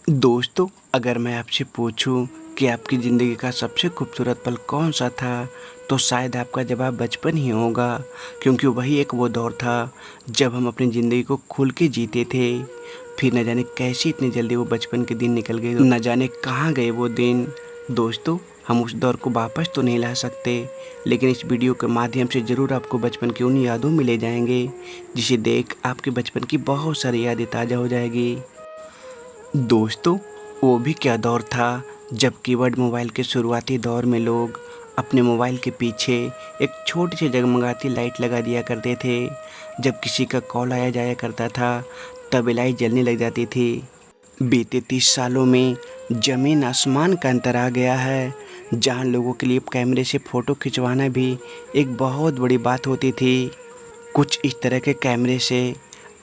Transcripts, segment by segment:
दोस्तों, अगर मैं आपसे पूछूं कि आपकी ज़िंदगी का सबसे खूबसूरत पल कौन सा था, तो शायद आपका जवाब बचपन ही होगा, क्योंकि वही एक वो दौर था जब हम अपनी ज़िंदगी को खुल के जीते थे। फिर न जाने कैसे इतनी जल्दी वो बचपन के दिन निकल गए, न जाने कहाँ गए वो दिन। दोस्तों, हम उस दौर को वापस तो नहीं ला सकते, लेकिन इस वीडियो के माध्यम से ज़रूर आपको बचपन की उन यादों में ले जाएंगे, जिसे देख आपके बचपन की बहुत सारी यादें ताज़ा हो जाएगी। दोस्तों, वो भी क्या दौर था जब कीपैड मोबाइल के शुरुआती दौर में लोग अपने मोबाइल के पीछे एक छोटी सी जगमगाती लाइट लगा दिया करते थे। जब किसी का कॉल आया जाया करता था, तब लाइट जलने लग जाती थी। बीते 30 सालों में ज़मीन आसमान का अंतर आ गया है, जहां लोगों के लिए कैमरे से फ़ोटो खिंचवाना भी एक बहुत बड़ी बात होती थी। कुछ इस तरह के कैमरे से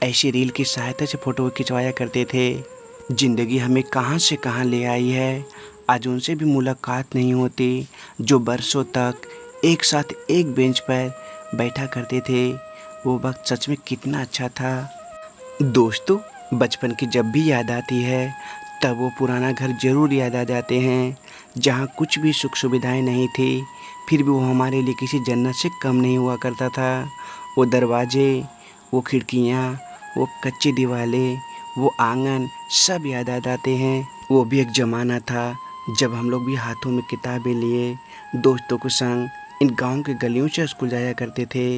ऐसी रील की सहायता से फ़ोटो खिंचवाया करते थे। ज़िंदगी हमें कहाँ से कहाँ ले आई है, आज उनसे भी मुलाकात नहीं होती जो बरसों तक एक साथ एक बेंच पर बैठा करते थे। वो वक्त सच में कितना अच्छा था। दोस्तों, बचपन की जब भी याद आती है, तब वो पुराना घर ज़रूर याद आ जाते हैं, जहाँ कुछ भी सुख सुविधाएं नहीं थी, फिर भी वो हमारे लिए किसी जन्नत से कम नहीं हुआ करता था। वो दरवाजे, वो खिड़कियाँ, वो कच्ची दीवारें, वो आंगन, सब याद आ जाते हैं। वो भी एक ज़माना था जब हम लोग भी हाथों में किताबें लिए दोस्तों के संग इन गाँव के गलियों से स्कूल जाया करते थे।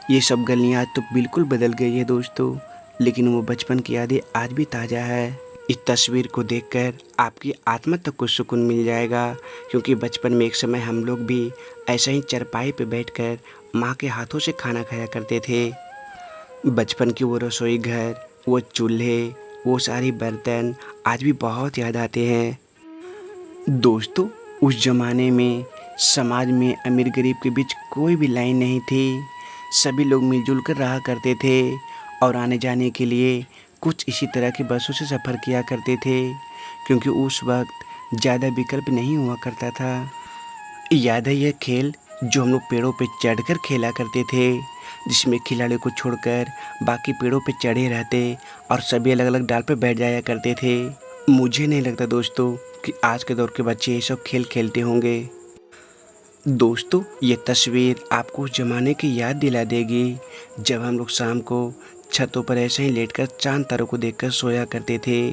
ये सब गलियाँ आज तो बिल्कुल बदल गई है दोस्तों, लेकिन वो बचपन की यादें आज भी ताज़ा है। इस तस्वीर को देखकर आपकी आत्मा तक को सुकून मिल जाएगा, क्योंकि बचपन में एक समय हम लोग भी ऐसे ही चारपाई पे बैठकर माँ के हाथों से खाना खाया करते थे। बचपन की वो रसोई घर, वो चूल्हे, वो सारी बर्तन आज भी बहुत याद आते हैं। दोस्तों, उस ज़माने में समाज में अमीर गरीब के बीच कोई भी लाइन नहीं थी। सभी लोग मिलजुल कर रहा करते थे और आने जाने के लिए कुछ इसी तरह की बसों से सफ़र किया करते थे, क्योंकि उस वक्त ज़्यादा विकल्प नहीं हुआ करता था। याद है यह खेल जो हम लोग पेड़ों पे चढ़कर खेला करते थे, जिसमें खिलाड़ियों को छोड़कर बाकी पेड़ों पे चढ़े रहते और सभी अलग अलग डाल पे बैठ जाया करते थे। मुझे नहीं लगता दोस्तों कि आज के दौर के बच्चे ये सब खेल खेलते होंगे। दोस्तों, ये तस्वीर आपको उस ज़माने की याद दिला देगी जब हम लोग शाम को छतों पर ऐसे ही लेटकर चांद तारों को देखकर सोया करते थे।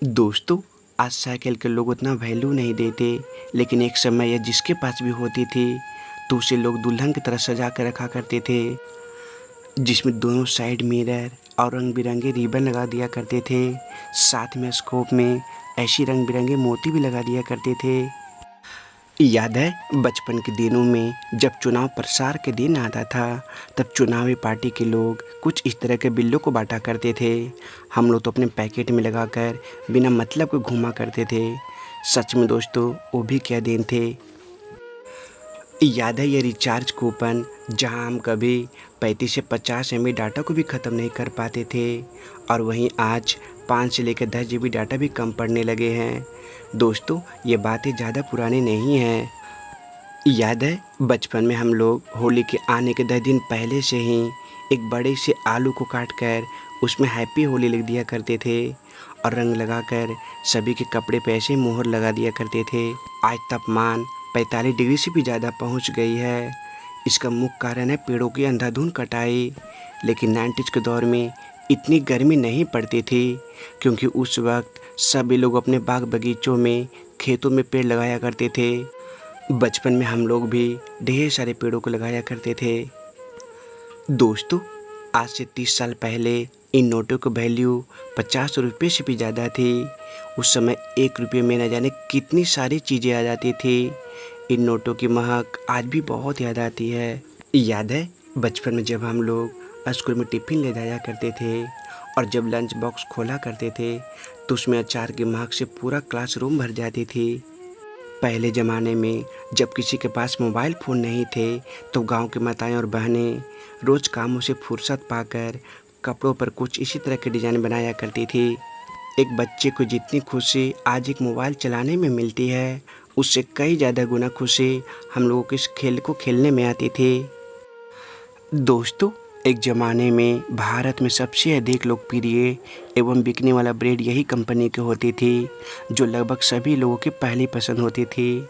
दोस्तों, आज साइकिल के लोग उतना वैल्यू नहीं देते, लेकिन एक समय यह जिसके पास भी होती थी तो उसे लोग दुल्हन की तरह सजा कर रखा करते थे, जिसमें दोनों साइड मिरर और रंग बिरंगे रिबन लगा दिया करते थे। साथ में स्कोप में ऐसी रंग बिरंगे मोती भी लगा दिया करते थे। याद है बचपन के दिनों में जब चुनाव प्रचार के दिन आता था, तब चुनावी पार्टी के लोग कुछ इस तरह के बिल्लों को बांटा करते थे। हम लोग तो अपने पैकेट में लगाकर बिना मतलब के घुमा करते थे। सच में दोस्तों, वो भी क्या दिन थे। याद है ये रिचार्ज कूपन, जहां हम कभी 35 से 50 MB डाटा को भी ख़त्म नहीं कर पाते थे, और वहीं आज 5 से लेकर 10 GB डाटा भी कम पड़ने लगे हैं। दोस्तों, ये बातें ज़्यादा पुरानी नहीं हैं। याद है बचपन में हम लोग होली के आने के 10 दिन पहले से ही एक बड़े से आलू को काट कर उसमें हैप्पी होली लिख दिया करते थे और रंग लगाकर सभी के कपड़े पे ऐसे मोहर लगा दिया करते थे। आज तापमान 45 डिग्री से भी ज़्यादा पहुंच गई है। इसका मुख्य कारण है पेड़ों की अंधाधुंध कटाई। लेकिन 90s के दौर में इतनी गर्मी नहीं पड़ती थी, क्योंकि उस वक्त सभी लोग अपने बाग बगीचों में, खेतों में पेड़ लगाया करते थे। बचपन में हम लोग भी ढेर सारे पेड़ों को लगाया करते थे। दोस्तों, आज से 30 साल पहले इन नोटों की वैल्यू 50 रुपये से भी ज़्यादा थी। उस समय 1 रुपये में न जाने कितनी सारी चीज़ें आ जाती थी। इन नोटों की महक आज भी बहुत याद आती है। याद है बचपन में जब हम लोग स्कूल में टिफ़िन ले जाया करते थे और जब लंच बॉक्स खोला करते थे तो उसमें अचार की महक से पूरा क्लासरूम भर जाती थी। पहले ज़माने में जब किसी के पास मोबाइल फ़ोन नहीं थे, तो गांव की माताएं और बहनें रोज़ कामों से फुर्सत पाकर कपड़ों पर कुछ इसी तरह के डिज़ाइन बनाया करती थी। एक बच्चे को जितनी खुशी आज एक मोबाइल चलाने में मिलती है, उससे कई ज़्यादा गुना खुशी हम लोगों को इस खेल को खेलने में आती थी। दोस्तों, एक ज़माने में भारत में सबसे अधिक लोकप्रिय एवं बिकने वाला ब्रेड यही कंपनी की होती थी, जो लगभग सभी लोगों की पहली पसंद होती थी।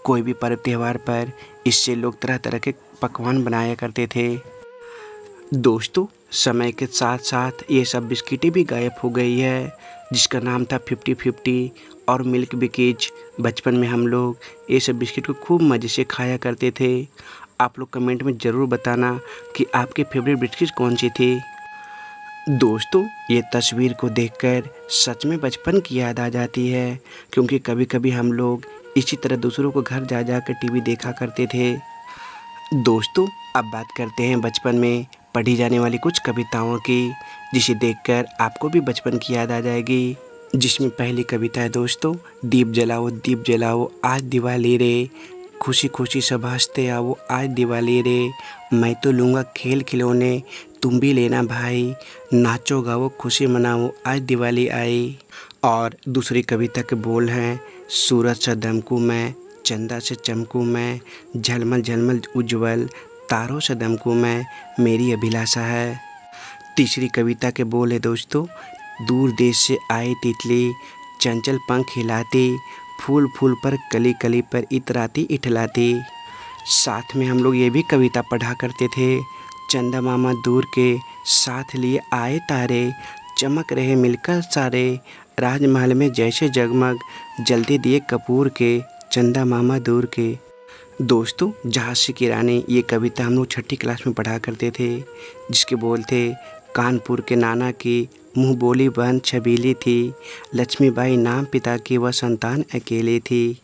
कोई भी पर्व त्योहार पर इससे लोग तरह तरह के पकवान बनाया करते थे। दोस्तों, समय के साथ साथ ये सब बिस्किटें भी गायब हो गई है, जिसका नाम था 50-50 और मिल्क बिकीज। बचपन में हम लोग ये सब बिस्किट को खूब मज़े से खाया करते थे। आप लोग कमेंट में ज़रूर बताना कि आपके फेवरेट बिस्किट कौन सी थी। दोस्तों, ये तस्वीर को देखकर सच में बचपन की याद आ जाती है, क्योंकि कभी कभी हम लोग इसी तरह दूसरों को घर जा जा कर टीवी देखा करते थे। दोस्तों, अब बात करते हैं बचपन में पढ़ी जाने वाली कुछ कविताओं की, जिसे देखकर आपको भी बचपन की याद आ जाएगी। जिसमें पहली कविता है दोस्तों, दीप जलाओ आज दिवाली रे, खुशी खुशी सब हंसते आओ आज दिवाली रे, मैं तो लूँगा खेल खिलौने तुम भी लेना भाई, नाचो गाओ खुशी मनाओ आज दिवाली आई। और दूसरी कविता के बोल हैं, सूरज से दमकूँ मैं, चंदा से चमकूँ मैं, झलमल झलमल उज्ज्वल तारों से दमकूँ मैं, मेरी अभिलाषा है। तीसरी कविता के बोल है दोस्तों, दूर देश से आए तितली, चंचल पंख हिलाती, फूल फूल पर कली कली पर इतराती इठलाती। साथ में हम लोग ये भी कविता पढ़ा करते थे, चंदा मामा दूर के साथ लिए आए तारे, चमक रहे मिलकर सारे, राजमहल में जैसे जगमग जलते दिए कपूर के, चंदा मामा दूर के। दोस्तों, झांसी की रानी ये कविता हम लोग 6ठी क्लास में पढ़ा करते थे, जिसके बोल थे, कानपुर के नाना की मुँह बोली बहन छबीली थी, लक्ष्मीबाई नाम पिता की वह संतान अकेली थी।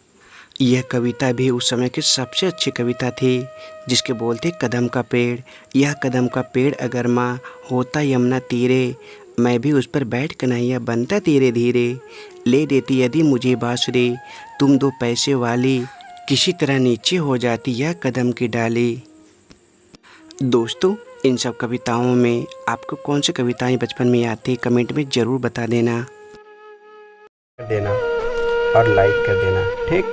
यह कविता भी उस समय की सबसे अच्छी कविता थी, जिसके बोल थे, कदम का पेड़, यह कदम का पेड़ अगर माँ होता यमुना तीरे, मैं भी उस पर बैठ कन्हैया बनता धीरे धीरे, ले देती यदि मुझे बांसुरी, तुम 2 पैसे वाली, किसी तरह नीचे हो जाती यह कदम की डाली। दोस्तों, इन सब कविताओं में आपको कौन सी कविताएं बचपन में याद थी, कमेंट में ज़रूर बता देना और लाइक कर देना। ठीक।